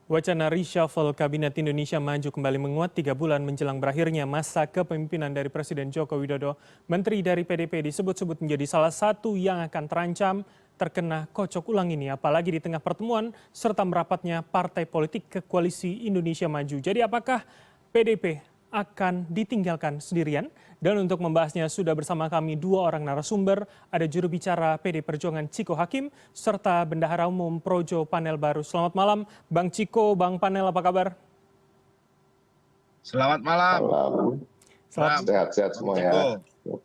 Wacana reshuffle Kabinet Indonesia Maju kembali menguat 3 bulan menjelang berakhirnya masa kepemimpinan dari Presiden Joko Widodo. Menteri dari PDP disebut-sebut menjadi salah satu yang akan terancam terkena kocok ulang ini, apalagi di tengah pertemuan serta merapatnya partai politik ke koalisi Indonesia Maju. Jadi apakah PDP akan ditinggalkan sendirian? Dan untuk membahasnya sudah bersama kami 2 orang narasumber, ada juru bicara PD Perjuangan Ciko Hakim, serta Bendahara Umum Projo Panel Baru. Selamat malam Bang Ciko, Bang Panel, apa kabar? Selamat malam. Selamat. Sehat-sehat semua ya.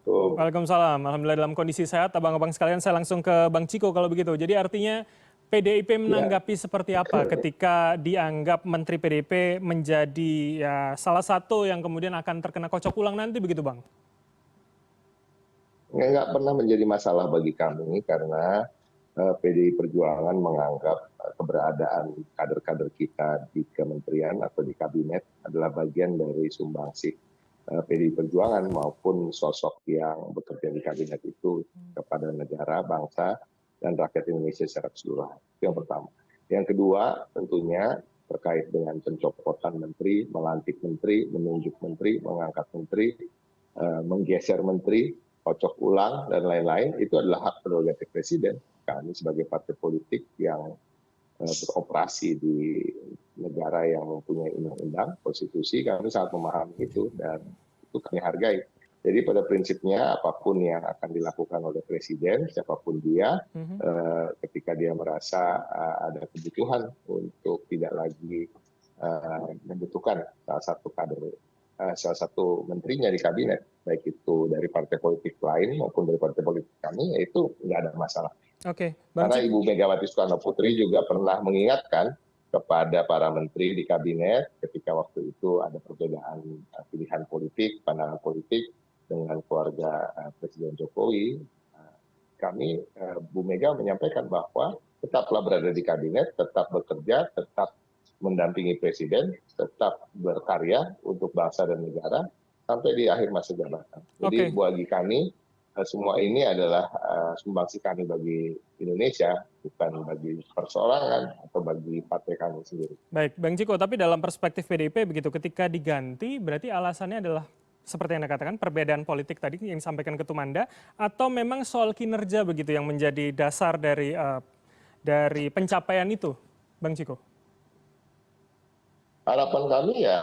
Waalaikumsalam. Alhamdulillah dalam kondisi sehat. Abang-abang sekalian, saya langsung ke Bang Ciko kalau begitu. Jadi artinya PDIP menanggapi seperti apa ketika dianggap Menteri PDIP menjadi ya salah satu yang kemudian akan terkena kocok ulang nanti begitu Bang? Nggak pernah menjadi masalah bagi kami karena PDI Perjuangan menganggap keberadaan kader-kader kita di kementerian atau di kabinet adalah bagian dari sumbangsih PDI Perjuangan maupun sosok yang bekerja di kabinet itu kepada negara, bangsa, dan rakyat Indonesia secara keseluruhan. Itu yang pertama. Yang kedua tentunya terkait dengan pencopotan menteri, melantik menteri, menunjuk menteri, mengangkat menteri, menggeser menteri, kocok ulang, dan lain-lain, itu adalah hak prerogatif presiden. Kami sebagai partai politik yang beroperasi di negara yang mempunyai undang-undang, konstitusi, kami sangat memahami itu, dan itu kami hargai. Jadi pada prinsipnya apapun yang akan dilakukan oleh presiden, siapapun dia, ketika dia merasa ada kebutuhan untuk tidak lagi membutuhkan salah satu menterinya di kabinet, baik itu dari partai politik lain maupun dari partai politik kami, itu nggak ada masalah. Oke, Karena Ibu Megawati Soekarno Putri juga pernah mengingatkan kepada para menteri di kabinet ketika waktu itu ada perbedaan pilihan politik, pandangan politik dengan keluarga Presiden Jokowi, kami Bu Mega menyampaikan bahwa tetaplah berada di kabinet, tetap bekerja, tetap mendampingi presiden, tetap berkarya untuk bangsa dan negara sampai di akhir masa jabatan. Jadi bagi kami semua ini adalah sumbangsih kami bagi Indonesia, bukan bagi perseorangan atau bagi partai kami sendiri. Baik, Bang Ciko, tapi dalam perspektif PDIP begitu, ketika diganti berarti alasannya adalah seperti yang Anda katakan, perbedaan politik tadi yang disampaikan Ketum Anda, atau memang soal kinerja begitu yang menjadi dasar dari pencapaian itu, Bang Ciko? Harapan kami ya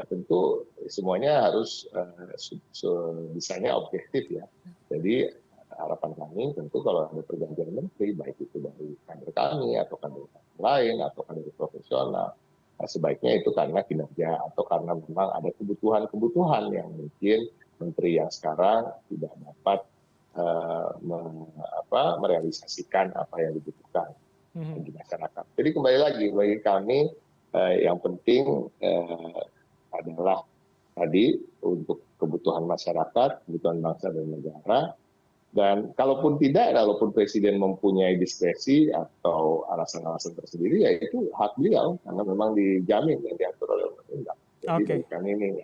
tentu semuanya harus bisanya objektif ya. Jadi harapan kami tentu kalau ada pergantian menteri, baik itu dari kader kami atau kader lain atau kader profesional, sebaiknya itu karena kinerja atau karena memang ada kebutuhan yang mungkin menteri yang sekarang tidak dapat merealisasikan apa yang dibutuhkan bagi masyarakat. Jadi kembali lagi bagi kami yang penting adalah tadi untuk kebutuhan masyarakat, kebutuhan bangsa dan negara. Dan kalaupun presiden mempunyai diskresi atau alasan-alasan tersendiri, ya itu hak beliau karena memang dijamin yang diatur oleh undang-undang. Jadi kami ini.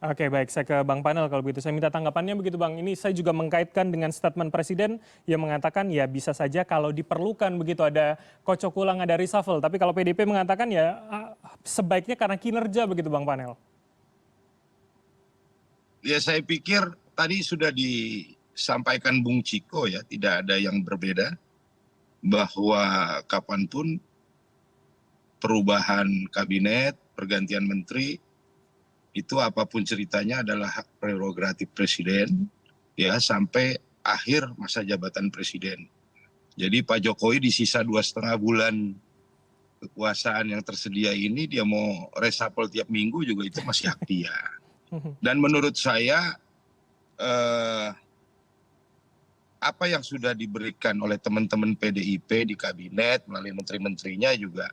Oke, baik, saya ke Bang Panel kalau begitu. Saya minta tanggapannya begitu Bang. Ini saya juga mengkaitkan dengan statement Presiden yang mengatakan ya bisa saja kalau diperlukan begitu ada kocok ulang, ada reshuffle. Tapi kalau PDIP mengatakan ya sebaiknya karena kinerja begitu Bang Panel. Ya saya pikir tadi sudah disampaikan Bung Ciko ya, tidak ada yang berbeda. Bahwa kapanpun perubahan kabinet, pergantian menteri, itu apapun ceritanya adalah hak prerogatif presiden ya sampai akhir masa jabatan presiden. Jadi Pak Jokowi di sisa 2,5 bulan kekuasaan yang tersedia ini dia mau reshuffle tiap minggu juga itu masih hak dia. Dan menurut saya apa yang sudah diberikan oleh teman-teman PDIP di kabinet melalui menteri-menterinya juga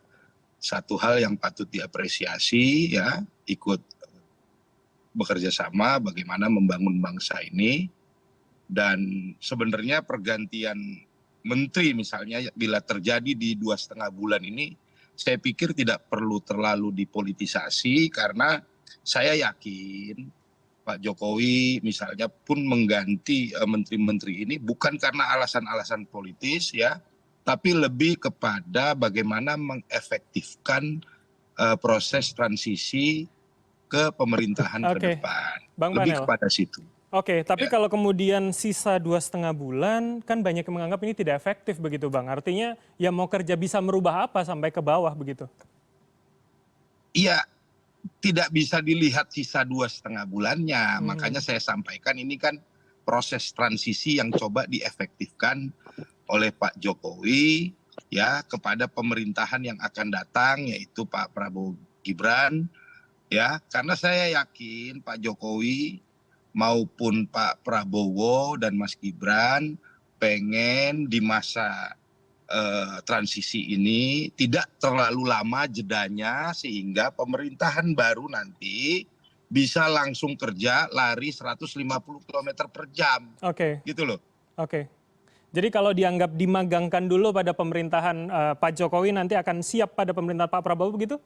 satu hal yang patut diapresiasi ya, ikut bekerja sama bagaimana membangun bangsa ini. Dan sebenarnya pergantian menteri misalnya bila terjadi di 2,5 bulan ini, saya pikir tidak perlu terlalu dipolitisasi karena saya yakin Pak Jokowi misalnya pun mengganti menteri-menteri ini bukan karena alasan-alasan politis ya, tapi lebih kepada bagaimana mengefektifkan proses transisi ke pemerintahan ke Oke, depan. Bang Lebih Panel. kepada situ. Oke, tapi Ya. kalau kemudian sisa 2,5 bulan, kan banyak yang menganggap ini tidak efektif begitu Bang. Artinya ya mau kerja bisa merubah apa sampai ke bawah begitu? Iya, tidak bisa dilihat sisa 2,5 bulannya. Makanya Mhm. saya sampaikan ini kan proses transisi yang coba diefektifkan oleh Pak Jokowi ya kepada pemerintahan yang akan datang, yaitu Pak Prabowo Gibran, ya. Karena saya yakin Pak Jokowi maupun Pak Prabowo dan Mas Gibran pengen di masa transisi ini tidak terlalu lama jedanya, sehingga pemerintahan baru nanti bisa langsung kerja lari 150 km per jam Oke, gitu loh. oke. Jadi kalau dianggap dimagangkan dulu pada pemerintahan Pak Jokowi, nanti akan siap pada pemerintahan Pak Prabowo begitu?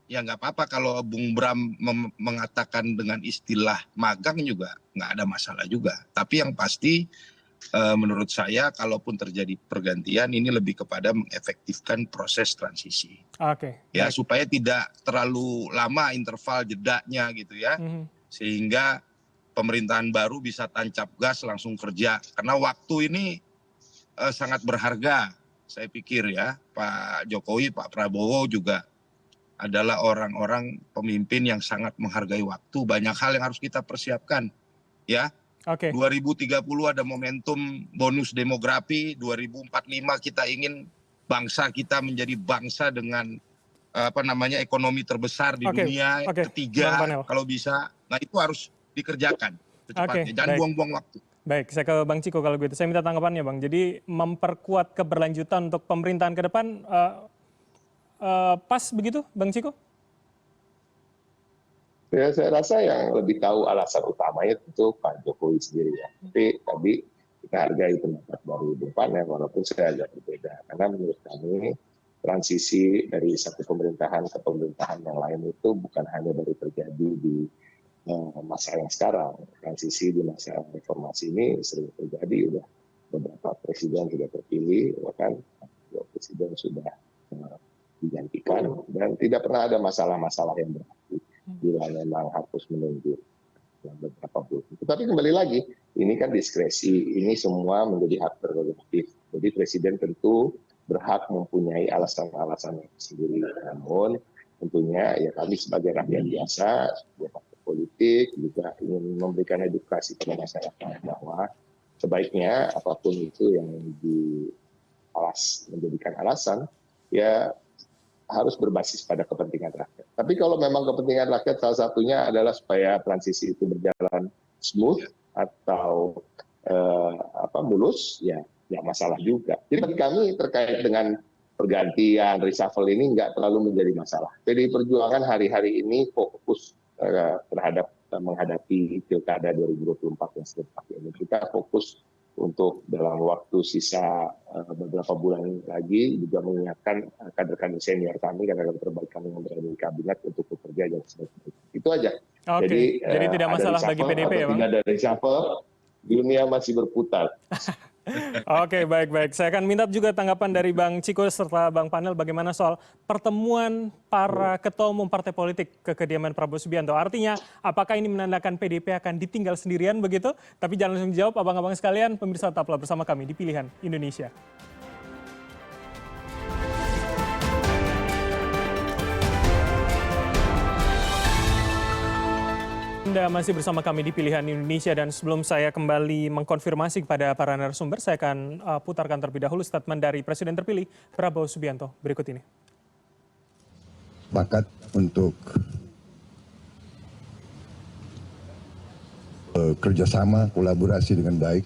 Ya nggak apa-apa kalau Bung Bram mengatakan dengan istilah magang juga nggak ada masalah juga. Tapi yang pasti menurut saya kalaupun terjadi pergantian ini lebih kepada mengefektifkan proses transisi. Oke, Ya baik. supaya tidak terlalu lama interval jedanya gitu ya. Mhm. Sehingga pemerintahan baru bisa tancap gas langsung kerja. Karena waktu ini sangat berharga. Saya pikir ya Pak Jokowi, Pak Prabowo juga adalah orang-orang pemimpin yang sangat menghargai waktu. Banyak hal yang harus kita persiapkan. Ya, Oke, 2030 ada momentum bonus demografi, 2045 kita ingin bangsa kita menjadi bangsa dengan ekonomi terbesar di oke, dunia, oke, Bang ketiga Panel. kalau bisa. Nah itu harus dikerjakan Oke, secepatnya. Jangan baik. buang-buang waktu. Baik, saya ke Bang Ciko kalau gitu. Saya minta tanggapannya Bang. Jadi memperkuat keberlanjutan untuk pemerintahan ke depan pas begitu Bang Ciko? Ya, saya rasa yang lebih tahu alasan utamanya tentu Pak Jokowi sendiri ya. Tapi tadi kita hargai pendapat dari Bung Panel walaupun saya agak berbeda. Karena menurut kami transisi dari satu pemerintahan ke pemerintahan yang lain itu bukan hanya baru terjadi di masa yang sekarang. Transisi di masa reformasi ini sering terjadi, udah beberapa presiden sudah terpilih, bahkan presiden sudah digantikan dan tidak pernah ada masalah-masalah yang berarti bila memang harus menunggu beberapa bulan. Tetapi kembali lagi, ini kan diskresi, ini semua menjadi hak prerogatif. Jadi presiden tentu berhak mempunyai alasan-alasan sendiri. Namun tentunya ya kami sebagai rakyat biasa, sebagai partai politik juga ingin memberikan edukasi kepada masyarakat bahwa sebaiknya apapun itu yang menjadikan alasan ya harus berbasis pada kepentingan rakyat. Tapi kalau memang kepentingan rakyat salah satunya adalah supaya transisi itu berjalan smooth atau mulus, ya masalah juga. Jadi bagi kami terkait dengan pergantian, reshuffle ini nggak terlalu menjadi masalah. PDI Perjuangan hari-hari ini fokus terhadap menghadapi Pilkada 2024 yang sebentar ini. Kita fokus untuk dalam waktu sisa beberapa bulan lagi juga mengingatkan kader-kader senior kami, kader-kader terbaik kami yang berada di kabinet untuk bekerja yang sebaik-baiknya. Itu aja. Oke, jadi tidak masalah bagi PDP ya Bang? Tidak ada reshuffle, dunia masih berputar. Oke, baik-baik. Saya akan minta juga tanggapan dari Bang Ciko serta Bang Panel bagaimana soal pertemuan para ketua umum partai politik ke kediaman Prabowo Subianto. Artinya, apakah ini menandakan PDP akan ditinggal sendirian begitu? Tapi jangan langsung dijawab, abang-abang sekalian, pemirsa tetaplah bersama kami di Pilihan Indonesia. Anda masih bersama kami di Pilihan Indonesia dan sebelum saya kembali mengkonfirmasi kepada para narasumber, saya akan putarkan terlebih dahulu statement dari Presiden terpilih Prabowo Subianto berikut ini. Sepakat untuk kerjasama, kolaborasi dengan baik.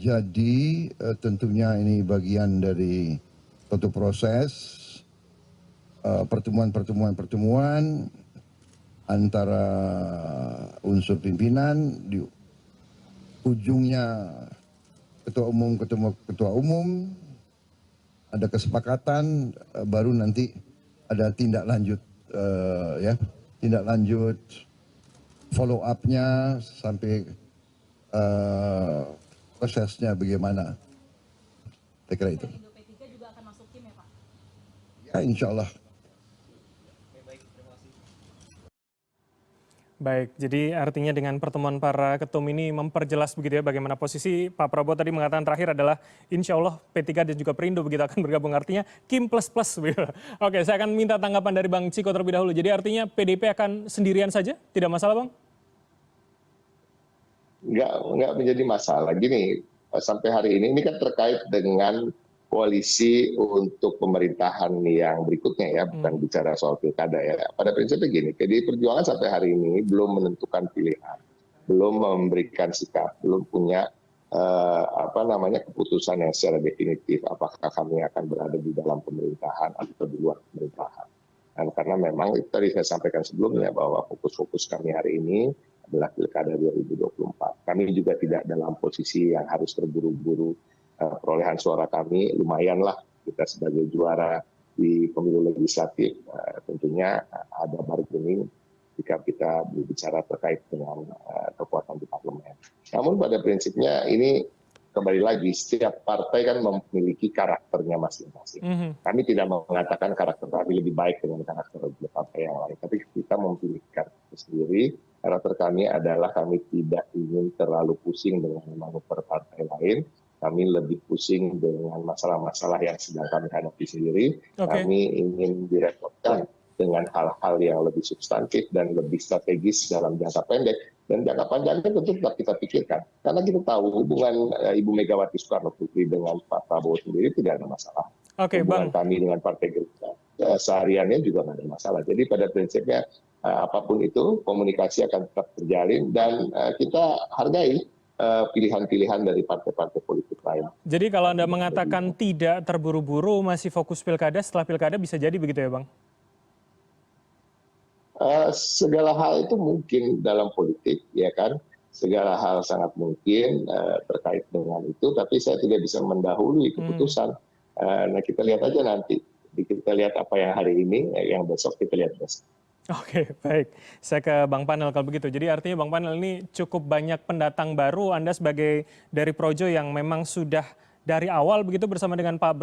Jadi tentunya ini bagian dari suatu proses pertemuan antara unsur pimpinan, di ujungnya ketua umum ketemu ketua umum, ada kesepakatan, baru nanti ada tindak lanjut follow up-nya sampai prosesnya bagaimana. Saya kira itu. P3 juga akan masuk tim ya Pak? Ya, insya Allah. Baik, jadi artinya dengan pertemuan para ketum ini memperjelas begitu ya bagaimana posisi Pak Prabowo tadi mengatakan terakhir adalah insya Allah P3 dan juga Perindo begitu akan bergabung, artinya Kim plus plus. Begitu. Oke, saya akan minta tanggapan dari Bang Ciko terlebih dahulu. Jadi artinya PDIP akan sendirian saja, tidak masalah Bang? Nggak menjadi masalah. Gini, sampai hari ini kan terkait dengan koalisi untuk pemerintahan yang berikutnya ya, bukan bicara soal pilkada ya. Pada prinsipnya gini, PDI Perjuangan sampai hari ini belum menentukan pilihan, belum memberikan sikap, belum punya keputusan yang secara definitif apakah kami akan berada di dalam pemerintahan atau di luar pemerintahan. Dan karena memang itu tadi saya sampaikan sebelumnya bahwa fokus-fokus kami hari ini adalah pilkada 2024. Kami juga tidak dalam posisi yang harus terburu-buru. Perolehan suara kami lumayanlah, kita sebagai juara di pemilu legislatif tentunya ada bargaining jika kita berbicara terkait dengan kekuatan di parlemen. Namun pada prinsipnya ini kembali lagi setiap partai kan memiliki karakternya masing-masing. Kami tidak mengatakan karakter kami lebih baik dengan karakter partai yang lain, tapi kita memiliki karakter sendiri. Karakter kami adalah kami tidak ingin terlalu pusing dengan manuver partai lain. Kami lebih pusing dengan masalah-masalah yang sedang kami hadapi sendiri. Okay. Kami ingin direpotkan dengan hal-hal yang lebih substantif dan lebih strategis dalam jangka pendek. Dan jangka panjangnya tentu tetap kita pikirkan. Karena kita tahu hubungan Ibu Megawati Soekarno Putri dengan Pak Prabowo sendiri tidak ada masalah. Oke, hubungan Bang. kami dengan Partai Gerindra sehariannya juga tidak ada masalah. Jadi pada prinsipnya apapun itu komunikasi akan tetap terjalin dan kita hargai pilihan-pilihan dari partai-partai politik lain. Jadi kalau Anda mengatakan tidak terburu-buru, masih fokus pilkada, setelah pilkada bisa jadi begitu ya Bang? Segala hal itu mungkin dalam politik, ya kan? Segala hal sangat mungkin terkait dengan itu, tapi saya tidak bisa mendahului keputusan. Nah kita lihat aja nanti, kita lihat apa yang hari ini, yang besok kita lihat besok. Oke, baik. Saya ke Bang Panel kalau begitu. Jadi artinya Bang Panel ini cukup banyak pendatang baru. Anda sebagai dari Projo yang memang sudah dari awal begitu bersama dengan Pak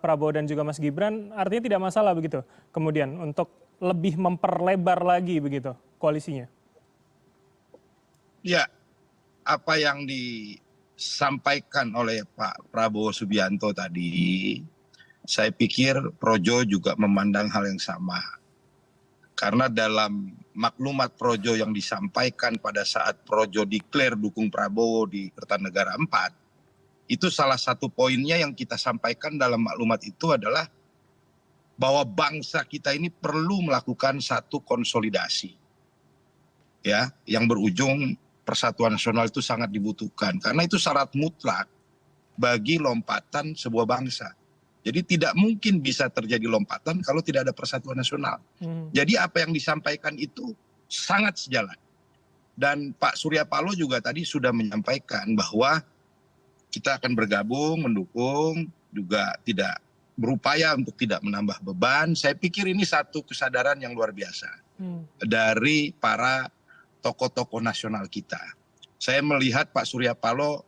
Prabowo dan juga Mas Gibran, artinya tidak masalah begitu. Kemudian untuk lebih memperlebar lagi begitu koalisinya. Ya, apa yang disampaikan oleh Pak Prabowo Subianto tadi, saya pikir Projo juga memandang hal yang sama. Karena dalam maklumat Projo yang disampaikan pada saat Projo declare dukung Prabowo di Kertanegara 4, itu salah satu poinnya yang kita sampaikan dalam maklumat itu adalah bahwa bangsa kita ini perlu melakukan satu konsolidasi. Ya, yang berujung persatuan nasional itu sangat dibutuhkan. Karena itu syarat mutlak bagi lompatan sebuah bangsa. Jadi tidak mungkin bisa terjadi lompatan kalau tidak ada persatuan nasional. Jadi apa yang disampaikan itu sangat sejalan. Dan Pak Surya Paloh juga tadi sudah menyampaikan bahwa kita akan bergabung, mendukung, juga tidak berupaya untuk tidak menambah beban. Saya pikir ini satu kesadaran yang luar biasa dari para tokoh-tokoh nasional kita. Saya melihat Pak Surya Paloh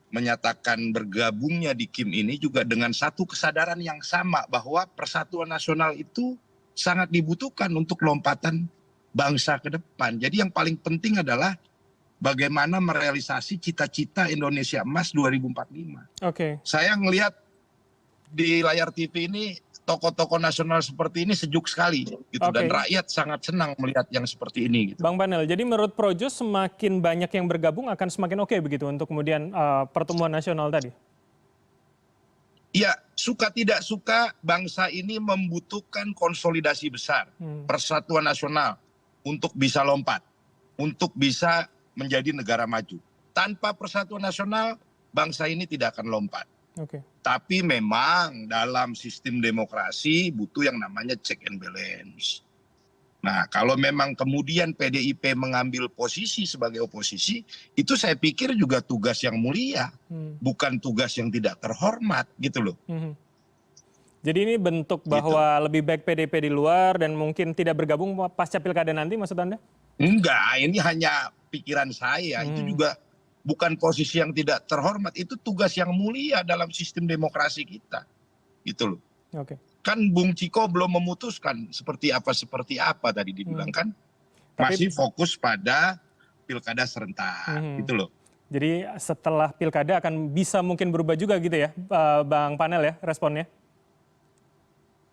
menyatakan bergabungnya di Kim ini juga dengan satu kesadaran yang sama bahwa persatuan nasional itu sangat dibutuhkan untuk lompatan bangsa ke depan. Jadi yang paling penting adalah bagaimana merealisasi cita-cita Indonesia Emas 2045. Oke. Saya ngelihat di layar TV ini tokoh-tokoh nasional seperti ini sejuk sekali gitu. Dan rakyat sangat senang melihat yang seperti ini gitu. Bang Panel, jadi menurut Projo semakin banyak yang bergabung akan semakin oke begitu untuk kemudian pertemuan nasional tadi? Ya, suka tidak suka bangsa ini membutuhkan konsolidasi besar, persatuan nasional untuk bisa lompat, untuk bisa menjadi negara maju. Tanpa persatuan nasional, bangsa ini tidak akan lompat. Tapi memang dalam sistem demokrasi butuh yang namanya check and balance. Nah, kalau memang kemudian PDIP mengambil posisi sebagai oposisi, itu saya pikir juga tugas yang mulia, bukan tugas yang tidak terhormat gitu loh. Jadi ini bentuk bahwa lebih baik PDIP di luar dan mungkin tidak bergabung pasca pilkada nanti maksud Anda? Enggak, ini hanya pikiran saya. Itu juga bukan posisi yang tidak terhormat, itu tugas yang mulia dalam sistem demokrasi kita. Gitu loh. Oke. Kan Bung Ciko belum memutuskan seperti apa tadi dibilang kan. Masih fokus pada pilkada serentak gitu loh. Jadi setelah pilkada akan bisa mungkin berubah juga gitu ya, Bang Panel ya responnya?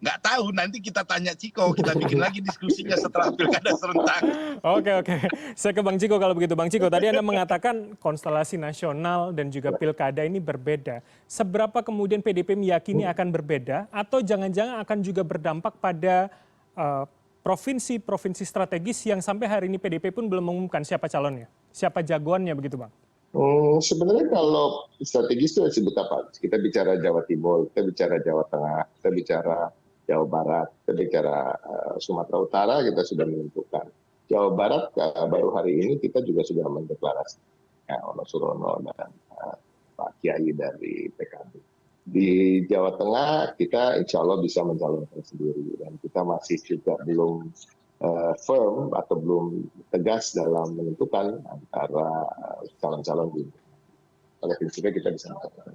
Nggak tahu, nanti kita tanya Ciko, kita bikin lagi diskusinya setelah pilkada serentak. Oke. Saya ke Bang Ciko kalau begitu. Bang Ciko, tadi Anda mengatakan konstelasi nasional dan juga pilkada ini berbeda. Seberapa kemudian PDP meyakini akan berbeda atau jangan-jangan akan juga berdampak pada provinsi-provinsi strategis yang sampai hari ini PDP pun belum mengumumkan siapa calonnya, siapa jagoannya begitu Bang? Sebenarnya kalau strategis itu disebut apa? Kita bicara Jawa Timur, kita bicara Jawa Tengah, kita bicara Jawa Barat, kita bicara Sumatera Utara, kita sudah menentukan. Jawa Barat baru hari ini kita juga sudah mendeklarasikan Ono Surono dan Pak Kiai dari PKB. Di Jawa Tengah kita insya Allah bisa mencalonkan sendiri dan kita masih juga belum firm atau belum tegas dalam menentukan antara calon-calon di pada prinsipnya kita bisa melakukan.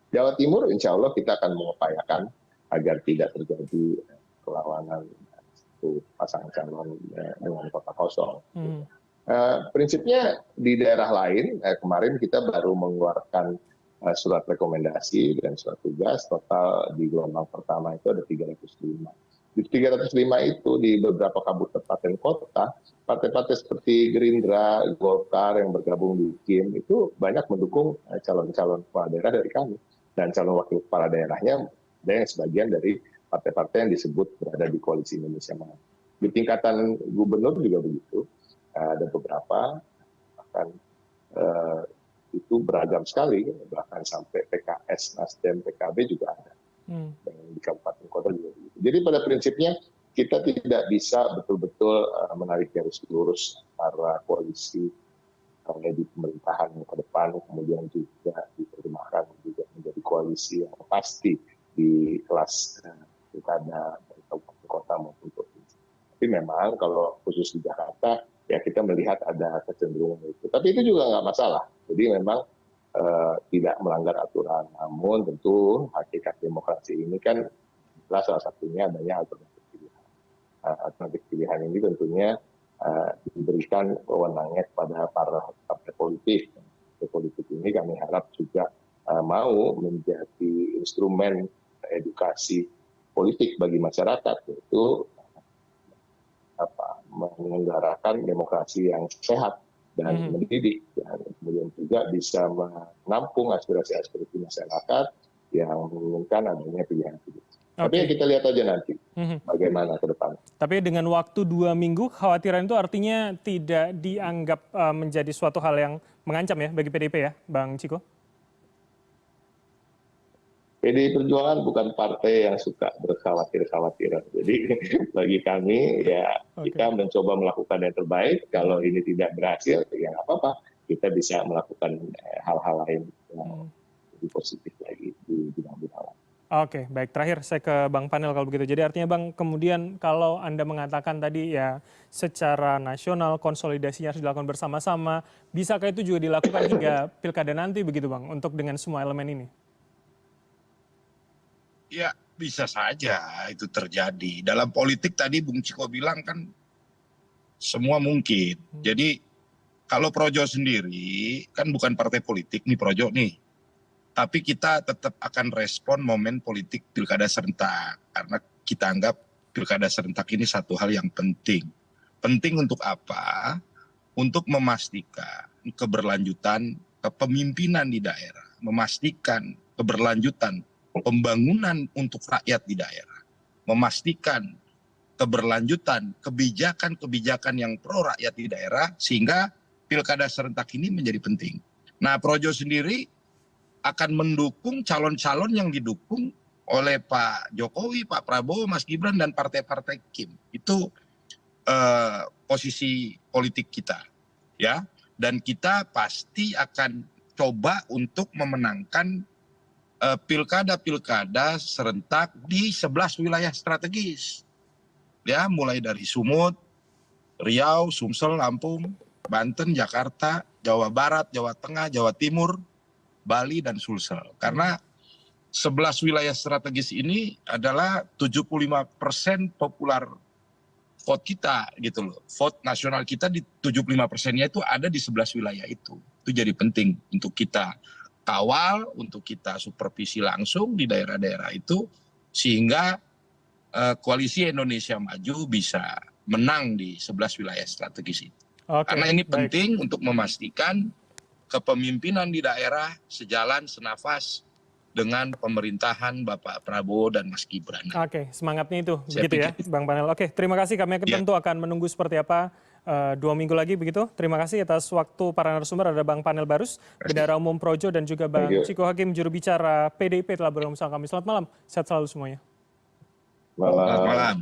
Jawa Timur insya Allah kita akan mengupayakan agar tidak terjadi perlawanan satu pasangan calon dengan kota kosong. Prinsipnya di daerah lain kemarin kita baru mengeluarkan surat rekomendasi dan surat tugas total di gelombang pertama itu ada 305. Di 305 itu di beberapa kabupaten kota, partai-partai seperti Gerindra, Golkar yang bergabung di KIM itu banyak mendukung calon-calon kepala daerah dari kami. Dan calon wakil kepala daerahnya ada yang sebagian dari partai-partai yang disebut berada di koalisi Indonesia Maju. Di tingkatan gubernur juga begitu, ada beberapa, bahkan itu beragam sekali, bahkan sampai PKS, Nasdem, PKB juga ada. Dan di kabupaten kota juga begitu. Jadi pada prinsipnya kita tidak bisa betul-betul menarik garis lurus antara koalisi di pemerintahan ke depan, kemudian juga diterjemahkan juga menjadi koalisi yang pasti di kelas pilkada dari kabupaten kota maupun provinsi. Tapi memang kalau khusus di Jakarta ya kita melihat ada kecenderungan itu. Tapi itu juga nggak masalah. Jadi memang tidak melanggar aturan. Namun tentu hakikat demokrasi ini kan salah satunya adanya alternatif pilihan. Alternatif pilihan ini tentunya diberikan wewenangnya kepada para partai politik. Partai politik ini kami harap juga mau menjadi instrumen edukasi politik bagi masyarakat, yaitu menyelenggarakan demokrasi yang sehat dan mendidik, dan kemudian juga bisa menampung aspirasi-aspirasi masyarakat yang menginginkan adanya pilihan-pilihan. Tapi ya kita lihat aja nanti bagaimana ke depan. Tapi dengan waktu 2 minggu, kekhawatiran itu artinya tidak dianggap menjadi suatu hal yang mengancam ya bagi PDIP ya, Bang Ciko? PDI Perjuangan bukan partai yang suka berkhawatir-khawatiran. Jadi bagi kami ya kita mencoba melakukan yang terbaik. Kalau ini tidak berhasil ya nggak apa-apa. Kita bisa melakukan hal-hal lain yang lebih positif lagi di bidang-bidang lain. Oke, baik. Terakhir saya ke Bang Panel kalau begitu. Jadi artinya Bang, kemudian kalau Anda mengatakan tadi ya secara nasional konsolidasinya harus dilakukan bersama-sama, bisakah itu juga dilakukan hingga pilkada nanti begitu Bang, untuk dengan semua elemen ini? Ya bisa saja itu terjadi. Dalam politik tadi Bung Ciko bilang kan semua mungkin. Jadi kalau Projo sendiri kan bukan partai politik nih Projo nih. Tapi kita tetap akan respon momen politik pilkada serentak. Karena kita anggap pilkada serentak ini satu hal yang penting. Penting untuk apa? Untuk memastikan keberlanjutan kepemimpinan di daerah. Memastikan keberlanjutan pembangunan untuk rakyat di daerah. Memastikan keberlanjutan kebijakan-kebijakan yang pro rakyat di daerah. Sehingga pilkada serentak ini menjadi penting. Nah Projo sendiri akan mendukung calon-calon yang didukung oleh Pak Jokowi, Pak Prabowo, Mas Gibran, dan partai-partai KIM. Itu posisi politik kita. Ya. Dan kita pasti akan coba untuk memenangkan pilkada-pilkada serentak di 11 wilayah strategis. Ya, mulai dari Sumut, Riau, Sumsel, Lampung, Banten, Jakarta, Jawa Barat, Jawa Tengah, Jawa Timur, Bali, dan Sulsel. Karena 11 wilayah strategis ini adalah 75% popular vote kita gitu loh. Vote nasional kita di 75%-nya itu ada di 11 wilayah itu. Itu jadi penting untuk kita kawal, untuk kita supervisi langsung di daerah-daerah itu, sehingga koalisi Indonesia Maju bisa menang di 11 wilayah strategis itu. Oke, Karena ini baik. penting untuk memastikan kepemimpinan di daerah sejalan senafas dengan pemerintahan Bapak Prabowo dan Mas Gibran. Oke, semangatnya itu, Saya begitu ya, pikir. Bang Panel. Oke, terima kasih. Kami Ya. tentu akan menunggu seperti apa 2 minggu lagi, begitu. Terima kasih atas waktu para narasumber. Ada Bang Panel Barus, Bendahara Umum Projo, dan juga Bang Thank you. Ciko Hakim, juru bicara PDIP telah bergabung bersama kami. Selamat malam, sehat selalu semuanya. Malam. Selamat malam.